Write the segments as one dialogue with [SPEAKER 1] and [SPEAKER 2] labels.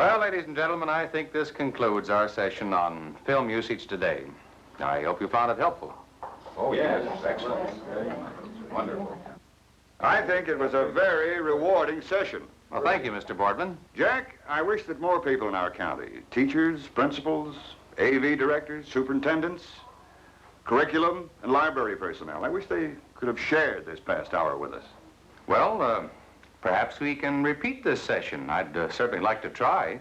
[SPEAKER 1] Well, ladies and gentlemen, I think this concludes our session on film usage today. I hope you found it helpful.
[SPEAKER 2] Oh, yes. Excellent. Wonderful.
[SPEAKER 3] I think it was a very rewarding session.
[SPEAKER 1] Well, thank you, Mr. Boardman.
[SPEAKER 3] Jack, I wish that more people in our county, teachers, principals, AV directors, superintendents, curriculum, and library personnel, I wish they could have shared this past hour with us.
[SPEAKER 1] Well, perhaps we can repeat this session. I'd certainly like to try.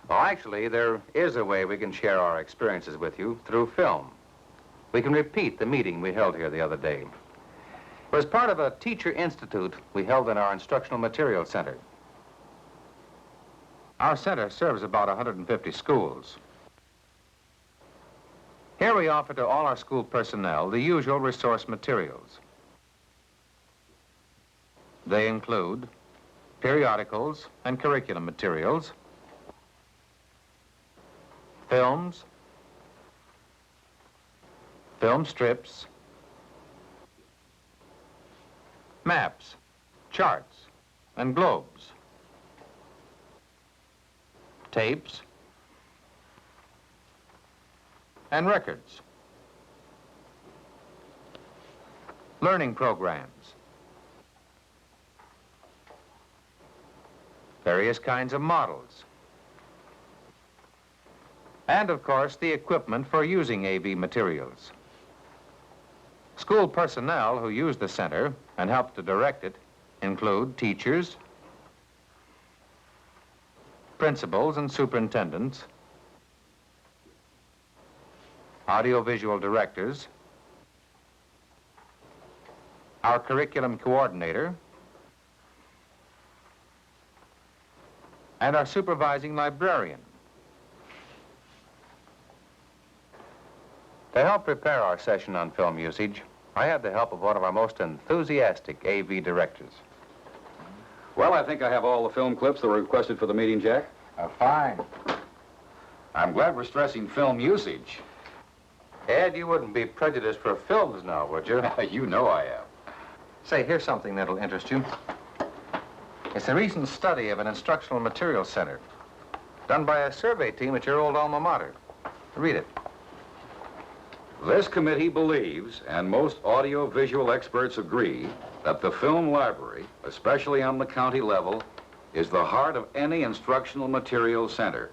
[SPEAKER 1] Well, actually, there is a way we can share our experiences with you through film. We can repeat the meeting we held here the other day. It was part of a teacher institute we held in our instructional materials center. Our center serves about 150 schools. Here we offer to all our school personnel the usual resource materials. They include periodicals and curriculum materials, films, film strips, maps, charts, and globes, tapes, and records, learning programs, various kinds of models, and, of course, the equipment for using AV materials. School personnel who use the center and help to direct it include teachers, principals and superintendents, audiovisual directors, our curriculum coordinator, and our supervising librarian. To help prepare our session on film usage, I had the help of one of our most enthusiastic AV directors.
[SPEAKER 2] Well, I think I have all the film clips that were requested for the meeting, Jack.
[SPEAKER 4] Fine. I'm glad we're stressing film usage.
[SPEAKER 1] Ed, you wouldn't be prejudiced for films now, would you?
[SPEAKER 4] You know I am.
[SPEAKER 1] Say, here's something that'll interest you. It's a recent study of an instructional materials center done by a survey team at your old alma mater. Read it.
[SPEAKER 2] This committee believes, and most audiovisual experts agree, that the film library, especially on the county level, is the heart of any instructional materials center.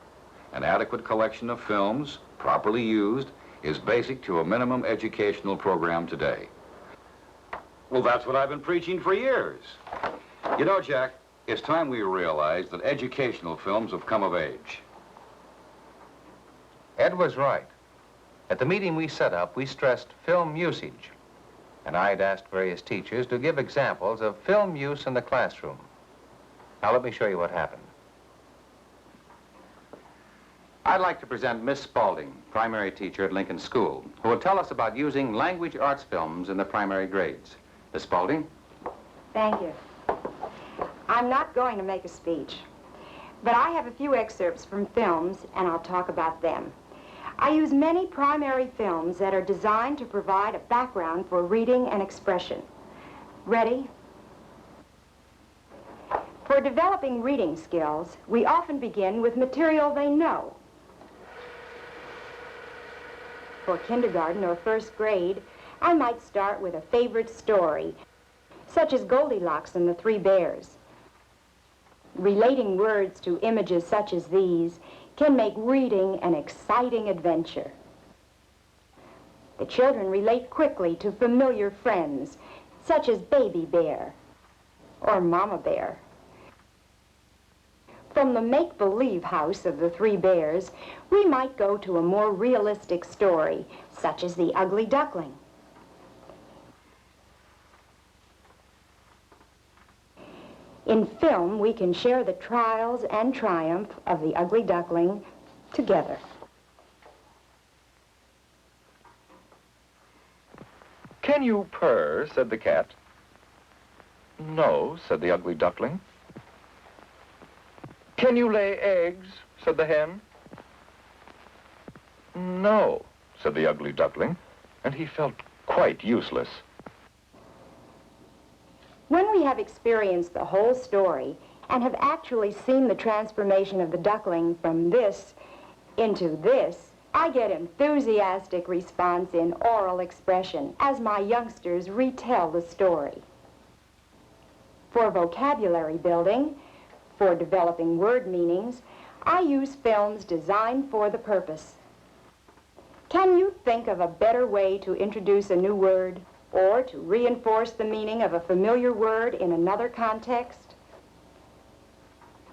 [SPEAKER 2] An adequate collection of films, properly used, is basic to a minimum educational program today. Well, that's what I've been preaching for years. You know, Jack, it's time we realize that educational films have come of age.
[SPEAKER 1] Ed was right. At the meeting we set up, we stressed film usage. And I'd asked various teachers to give examples of film use in the classroom. Now, let me show you what happened. I'd like to present Miss Spaulding, primary teacher at Lincoln School, who will tell us about using language arts films in the primary grades. Miss Spaulding?
[SPEAKER 5] Thank you. I'm not going to make a speech, but I have a few excerpts from films, and I'll talk about them. I use many primary films that are designed to provide a background for reading and expression. Ready? For developing reading skills, we often begin with material they know. For kindergarten or first grade, I might start with a favorite story, such as Goldilocks and the Three Bears. Relating words to images such as these can make reading an exciting adventure. The children relate quickly to familiar friends, such as Baby Bear or Mama Bear. From the make-believe house of the Three Bears, we might go to a more realistic story, such as The Ugly Duckling. In film, we can share the trials and triumph of the ugly duckling together.
[SPEAKER 6] Can you purr, said the cat. No, said the ugly duckling. Can you lay eggs, said the hen. No, said the ugly duckling, and he felt quite useless.
[SPEAKER 5] When we have experienced the whole story and have actually seen the transformation of the duckling from this into this, I get enthusiastic response in oral expression as my youngsters retell the story. For vocabulary building, for developing word meanings, I use films designed for the purpose. Can you think of a better way to introduce a new word or to reinforce the meaning of a familiar word in another context?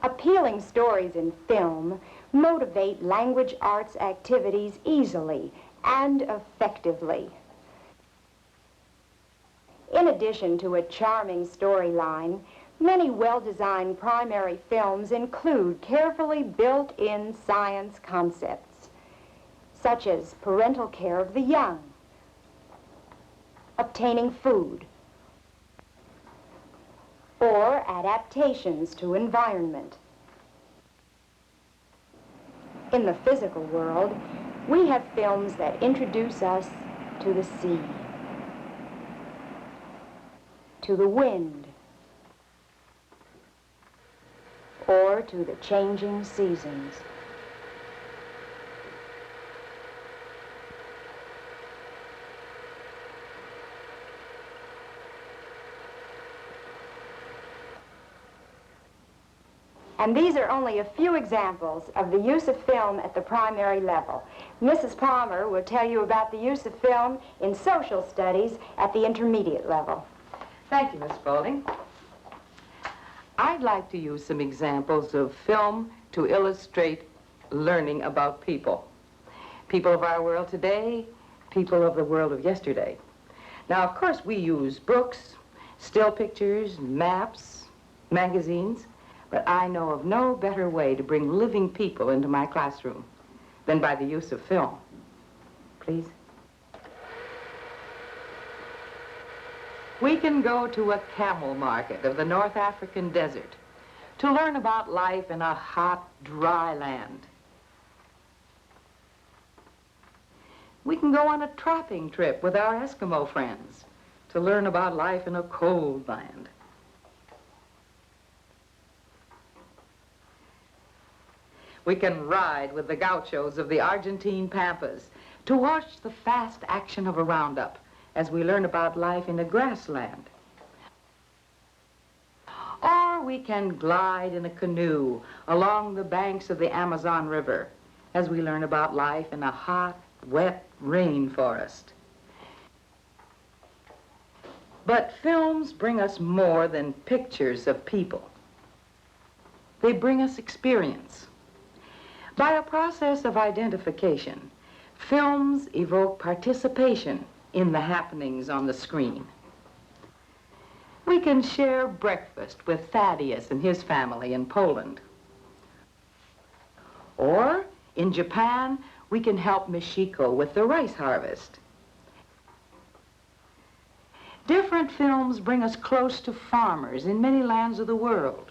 [SPEAKER 5] Appealing stories in film motivate language arts activities easily and effectively. In addition to a charming storyline, many well-designed primary films include carefully built-in science concepts, such as parental care of the young, obtaining food, or adaptations to environment. In the physical world, we have films that introduce us to the sea, to the wind, or to the changing seasons. And these are only a few examples of the use of film at the primary level. Mrs. Palmer will tell you about the use of film in social studies at the intermediate level.
[SPEAKER 7] Thank you, Miss Spaulding. I'd like to use some examples of film to illustrate learning about people. People of our world today, people of the world of yesterday. Now, of course, we use books, still pictures, maps, magazines, but I know of no better way to bring living people into my classroom than by the use of film. Please. We can go to a camel market of the North African desert to learn about life in a hot, dry land. We can go on a trapping trip with our Eskimo friends to learn about life in a cold land. We can ride with the gauchos of the Argentine pampas to watch the fast action of a roundup as we learn about life in a grassland. Or we can glide in a canoe along the banks of the Amazon River as we learn about life in a hot, wet rainforest. But films bring us more than pictures of people. They bring us experience. By a process of identification, films evoke participation in the happenings on the screen. We can share breakfast with Thaddeus and his family in Poland. Or, in Japan, we can help Michiko with the rice harvest. Different films bring us close to farmers in many lands of the world.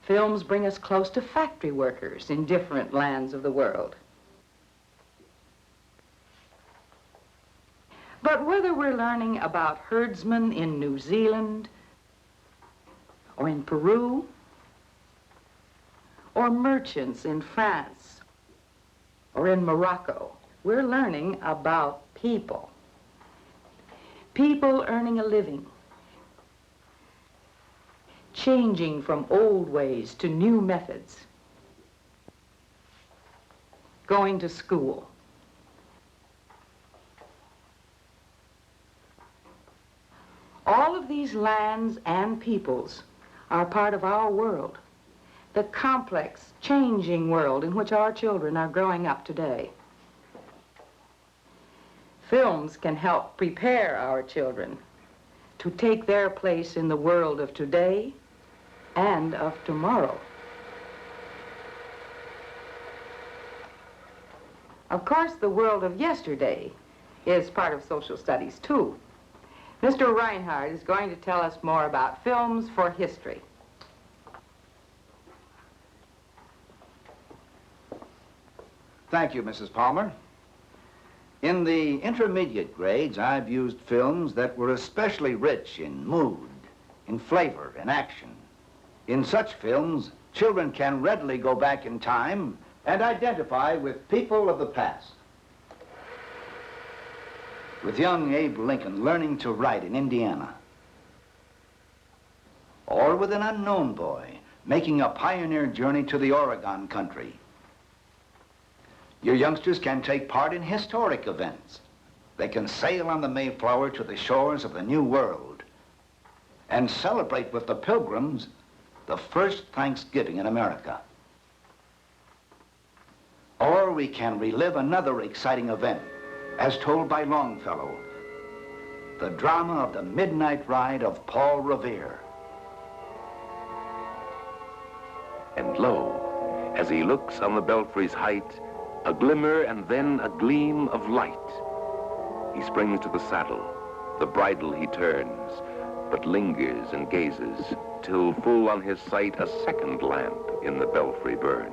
[SPEAKER 7] Films bring us close to factory workers in different lands of the world. But whether we're learning about herdsmen in New Zealand, or in Peru, or merchants in France, or in Morocco, we're learning about people. People earning a living, changing from old ways to new methods, going to school. All of these lands and peoples are part of our world, the complex, changing world in which our children are growing up today. Films can help prepare our children to take their place in the world of today and of tomorrow. Of course, the world of yesterday is part of social studies, too. Mr. Reinhardt is going to tell us more about films for history.
[SPEAKER 8] Thank you, Mrs. Palmer. In the intermediate grades, I've used films that were especially rich in mood, in flavor, in action. In such films, children can readily go back in time and identify with people of the past. With young Abe Lincoln learning to write in Indiana, or with an unknown boy making a pioneer journey to the Oregon country. Your youngsters can take part in historic events. They can sail on the Mayflower to the shores of the New World and celebrate with the Pilgrims the first Thanksgiving in America. Or we can relive another exciting event, as told by Longfellow, the drama of the midnight ride of Paul Revere.
[SPEAKER 9] And lo, as he looks on the belfry's height, a glimmer and then a gleam of light. He springs to the saddle, the bridle he turns, but lingers and gazes, till full on his sight a second lamp in the belfry burns.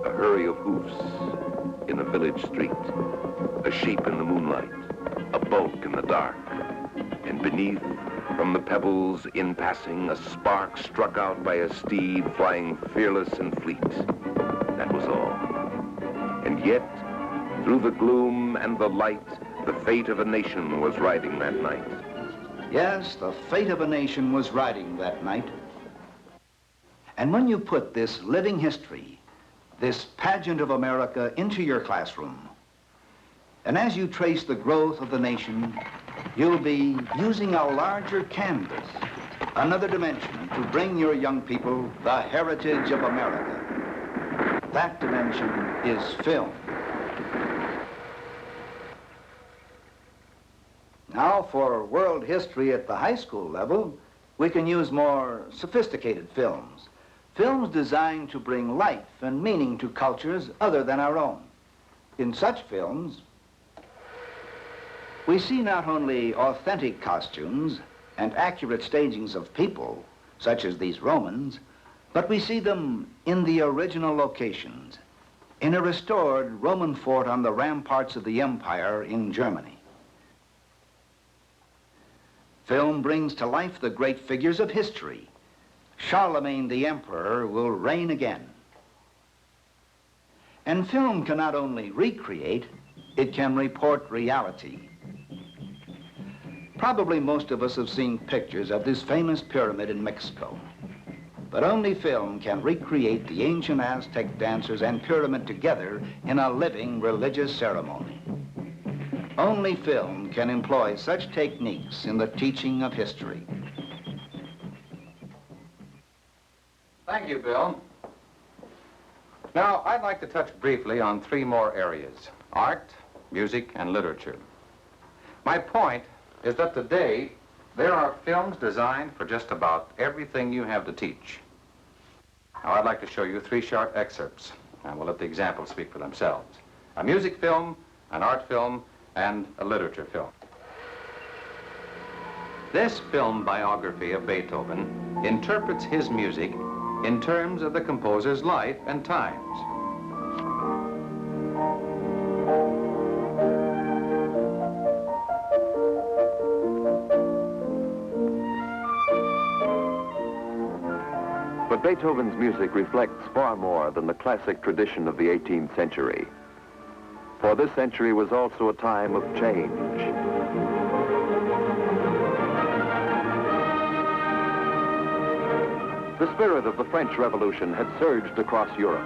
[SPEAKER 9] A hurry of hoofs in a village street, a sheep in the moonlight, a bulk in the dark, and beneath, from the pebbles in passing, a spark struck out by a steed flying fearless and fleet. That was all. And yet, through the gloom and the light, the fate of a nation was riding that night.
[SPEAKER 8] Yes, the fate of a nation was riding that night. And when you put this living history, this pageant of America into your classroom, and as you trace the growth of the nation, you'll be using a larger canvas, another dimension to bring your young people the heritage of America. That dimension is film. Now, for world history at the high school level, we can use more sophisticated films. Films designed to bring life and meaning to cultures other than our own. In such films, we see not only authentic costumes and accurate stagings of people, such as these Romans, but we see them in the original locations, in a restored Roman fort on the ramparts of the empire in Germany. Film brings to life the great figures of history. Charlemagne the Emperor will reign again. And film can not only recreate, it can report reality. Probably most of us have seen pictures of this famous pyramid in Mexico. But only film can recreate the ancient Aztec dancers and pyramid together in a living religious ceremony. Only film can employ such techniques in the teaching of history.
[SPEAKER 1] Thank you, Bill. Now, I'd like to touch briefly on three more areas: art, music, and literature. My point is that today, there are films designed for just about everything you have to teach. Now, I'd like to show you three short excerpts, and we'll let the examples speak for themselves. A music film, an art film, and a literature film. This film biography of Beethoven interprets his music in terms of the composer's life and times.
[SPEAKER 9] But Beethoven's music reflects far more than the classic tradition of the 18th century. For this century was also a time of change. The spirit of the French Revolution had surged across Europe.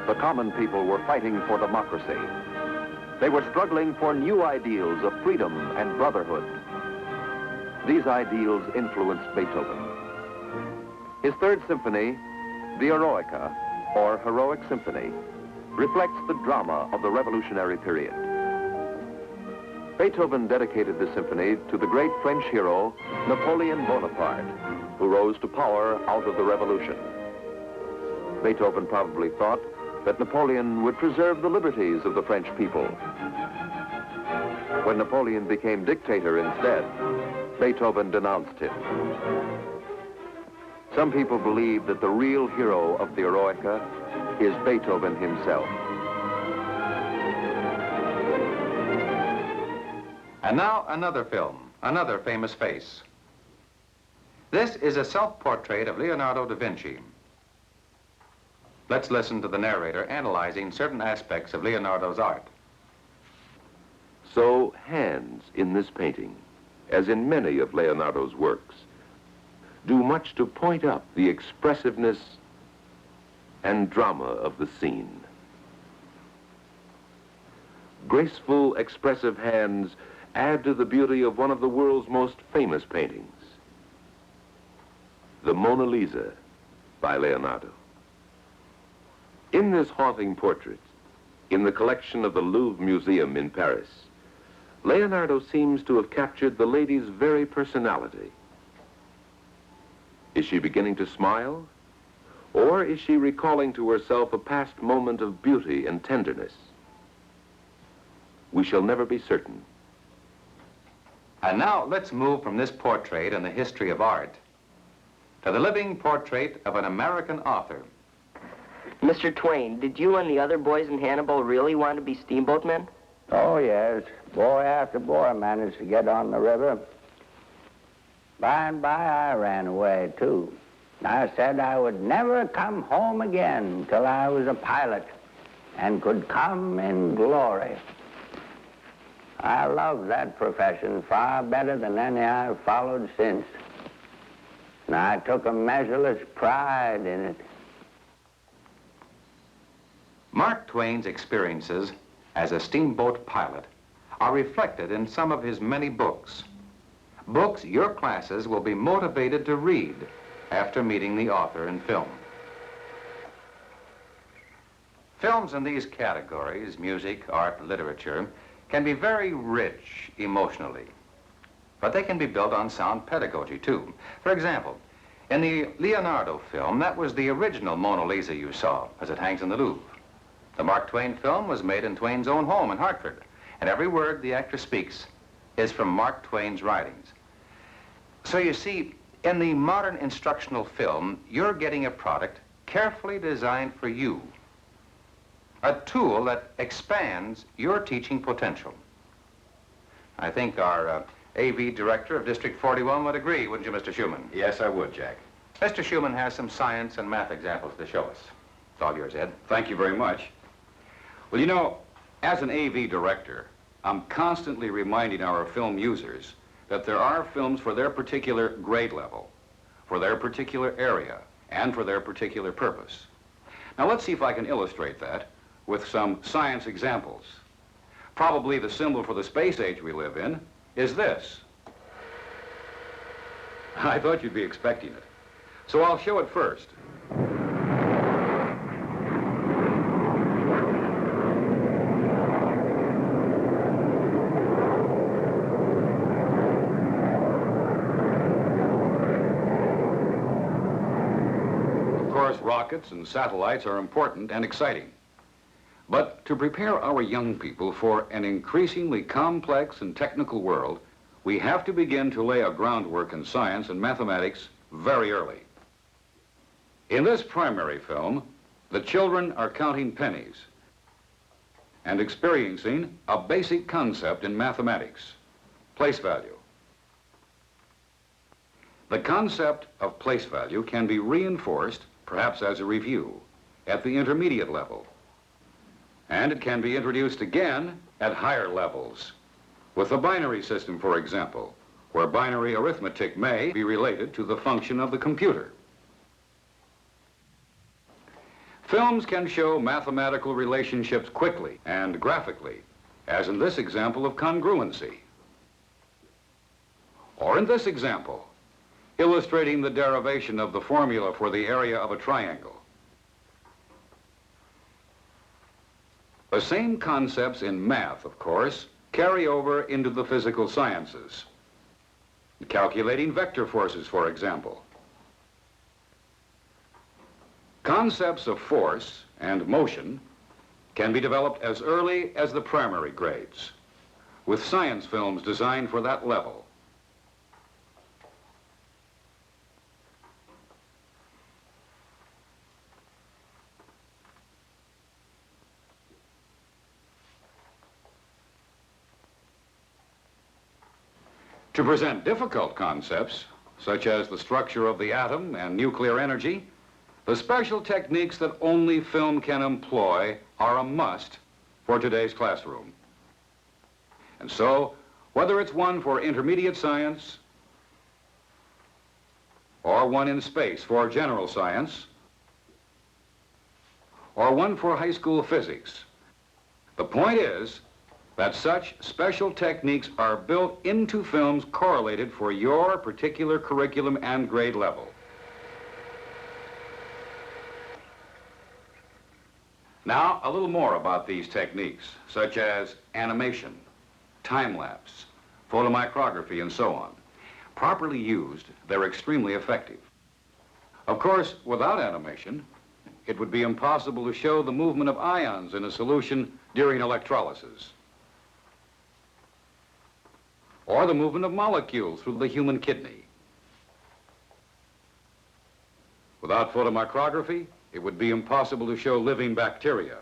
[SPEAKER 9] The common people were fighting for democracy. They were struggling for new ideals of freedom and brotherhood. These ideals influenced Beethoven. His third symphony, the Eroica, or Heroic Symphony, reflects the drama of the revolutionary period. Beethoven dedicated this symphony to the great French hero, Napoleon Bonaparte, who rose to power out of the revolution. Beethoven probably thought that Napoleon would preserve the liberties of the French people. When Napoleon became dictator instead, Beethoven denounced him. Some people believe that the real hero of the Eroica is Beethoven himself.
[SPEAKER 1] And now another film, another famous face. This is a self-portrait of Leonardo da Vinci. Let's listen to the narrator analyzing certain aspects of Leonardo's art.
[SPEAKER 9] So hands in this painting, as in many of Leonardo's works, do much to point up the expressiveness and drama of the scene. Graceful, expressive hands add to the beauty of one of the world's most famous paintings, the Mona Lisa by Leonardo. In this haunting portrait, in the collection of the Louvre Museum in Paris, Leonardo seems to have captured the lady's very personality. Is she beginning to smile? Or is she recalling to herself a past moment of beauty and tenderness? We shall never be certain.
[SPEAKER 1] And now let's move from this portrait and the history of art to the living portrait of an American author.
[SPEAKER 10] Mr. Twain, did you and the other boys in Hannibal really want to be steamboat men?
[SPEAKER 11] Oh, yes. Boy after boy managed to get on the river. By and by, I ran away, too. I said I would never come home again till I was a pilot and could come in glory. I love that profession far better than any I've followed since. And I took a measureless pride in it.
[SPEAKER 1] Mark Twain's experiences as a steamboat pilot are reflected in some of his many books. Books your classes will be motivated to read after meeting the author in film. Films in these categories, music, art, literature, can be very rich emotionally, but they can be built on sound pedagogy too. For example, in the Leonardo film, that was the original Mona Lisa you saw as it hangs in the Louvre. The Mark Twain film was made in Twain's own home in Hartford, and every word the actor speaks is from Mark Twain's writings. So you see, in the modern instructional film, you're getting a product carefully designed for you, a tool that expands your teaching potential. I think our AV director of District 41 would agree, wouldn't you, Mr. Schumann?
[SPEAKER 2] Yes, I would, Jack.
[SPEAKER 1] Mr. Schumann has some science and math examples to show us. It's all yours, Ed.
[SPEAKER 2] Thank you very much. Well, you know, as an AV director, I'm constantly reminding our film users that there are films for their particular grade level, for their particular area, and for their particular purpose. Now, let's see if I can illustrate that with some science examples. Probably the symbol for the space age we live in is this. I thought you'd be expecting it. So I'll show it first. Rockets and satellites are important and exciting. But to prepare our young people for an increasingly complex and technical world, we have to begin to lay a groundwork in science and mathematics very early. In this primary film, the children are counting pennies and experiencing a basic concept in mathematics, place value. The concept of place value can be reinforced, perhaps as a review, at the intermediate level. And it can be introduced again at higher levels, with the binary system, for example, where binary arithmetic may be related to the function of the computer. Films can show mathematical relationships quickly and graphically, as in this example of congruency. Or in this example, illustrating the derivation of the formula for the area of a triangle. The same concepts in math, of course, carry over into the physical sciences. Calculating vector forces, for example. Concepts of force and motion can be developed as early as the primary grades, with science films designed for that level. To present difficult concepts, such as the structure of the atom and nuclear energy, the special techniques that only film can employ are a must for today's classroom. And so, whether it's one for intermediate science or one in space for general science, or one for high school physics, the point is that such special techniques are built into films correlated for your particular curriculum and grade level. Now, a little more about these techniques, such as animation, time-lapse, photomicrography, and so on. Properly used, they're extremely effective. Of course, without animation, it would be impossible to show the movement of ions in a solution during electrolysis, or the movement of molecules through the human kidney. Without photomicrography, it would be impossible to show living bacteria,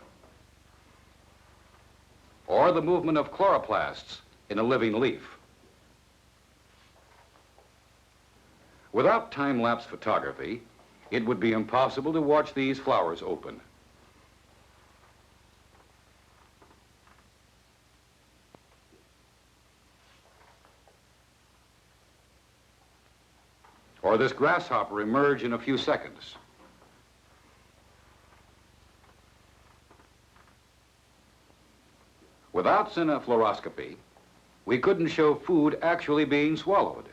[SPEAKER 2] or the movement of chloroplasts in a living leaf. Without time-lapse photography, it would be impossible to watch these flowers open. Or this grasshopper emerge in a few seconds. Without cinefluoroscopy, we couldn't show food actually being swallowed,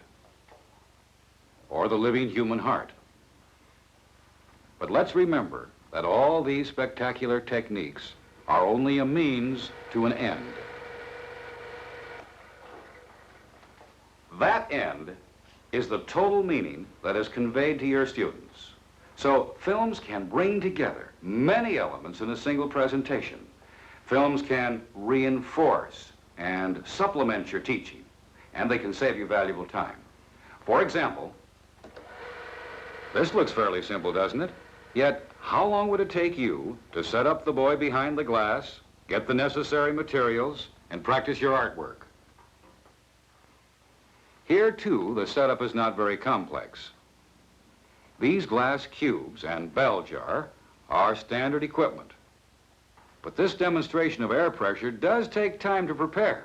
[SPEAKER 2] or the living human heart. But let's remember that all these spectacular techniques are only a means to an end. That end is the total meaning that is conveyed to your students. So films can bring together many elements in a single presentation. Films can reinforce and supplement your teaching, and they can save you valuable time. For example, this looks fairly simple, doesn't it? Yet, how long would it take you to set up the boy behind the glass, get the necessary materials, and practice your artwork? Here, too, the setup is not very complex. These glass cubes and bell jar are standard equipment. But this demonstration of air pressure does take time to prepare.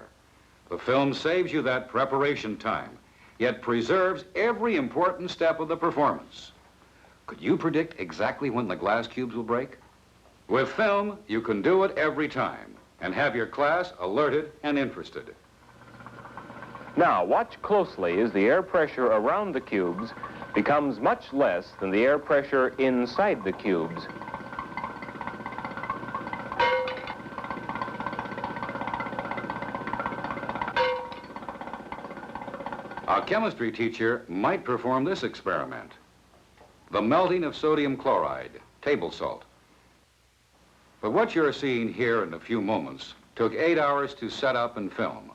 [SPEAKER 2] The film saves you that preparation time, yet preserves every important step of the performance. Could you predict exactly when the glass cubes will break? With film, you can do it every time and have your class alerted and interested.
[SPEAKER 9] Now, watch closely as the air pressure around the cubes becomes much less than the air pressure inside the cubes.
[SPEAKER 2] A chemistry teacher might perform this experiment: the melting of sodium chloride, table salt. But what you're seeing here in a few moments took 8 hours to set up and film.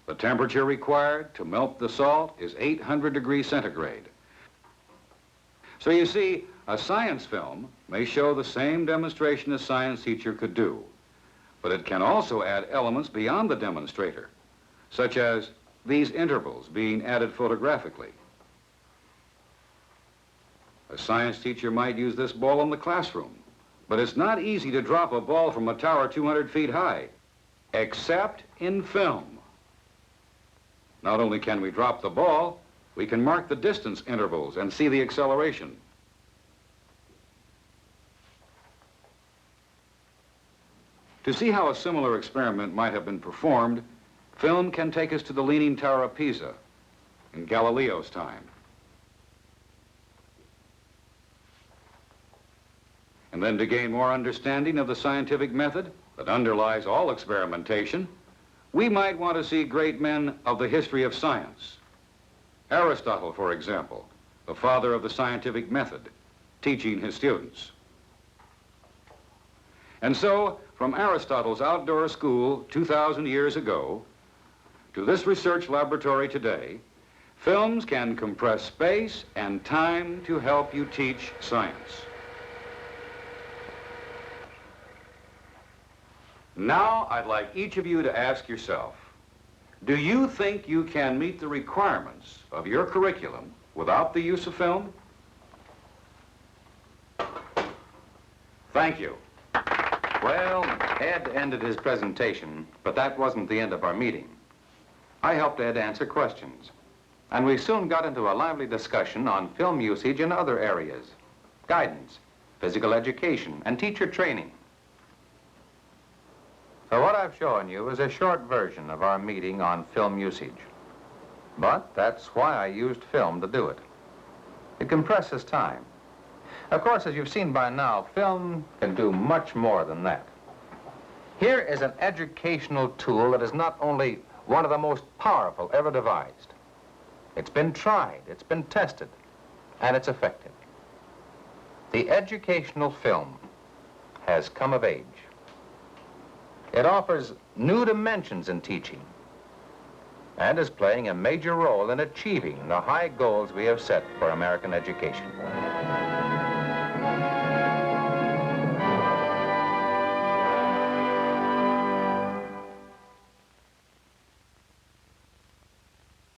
[SPEAKER 2] The temperature required to melt the salt is 800 degrees centigrade. So you see, a science film may show the same demonstration a science teacher could do, but it can also add elements beyond the demonstrator, such as these intervals being added photographically. A science teacher might use this ball in the classroom, but it's not easy to drop a ball from a tower 200 feet high, except in film. Not only can we drop the ball, we can mark the distance intervals and see the acceleration. To see how a similar experiment might have been performed, film can take us to the Leaning Tower of Pisa in Galileo's time. And then to gain more understanding of the scientific method that underlies all experimentation, we might want to see great men of the history of science. Aristotle, for example, the father of the scientific method, teaching his students. And so, from Aristotle's outdoor school 2,000 years ago to this research laboratory today, films can compress space and time to help you teach science. Now, I'd like each of you to ask yourself, Do you think you can meet the requirements of your curriculum without the use of film? Thank you.
[SPEAKER 1] Well, Ed ended his presentation, but that wasn't the end of our meeting. I helped Ed answer questions, and we soon got into a lively discussion on film usage in other areas: guidance, physical education, and teacher training. So what I've shown you is a short version of our meeting on film usage. But that's why I used film to do it. It compresses time. Of course, as you've seen by now, film can do much more than that. Here is an educational tool that is not only one of the most powerful ever devised. It's been tried, it's been tested, and it's effective. The educational film has come of age. It offers new dimensions in teaching and is playing a major role in achieving the high goals we have set for American education.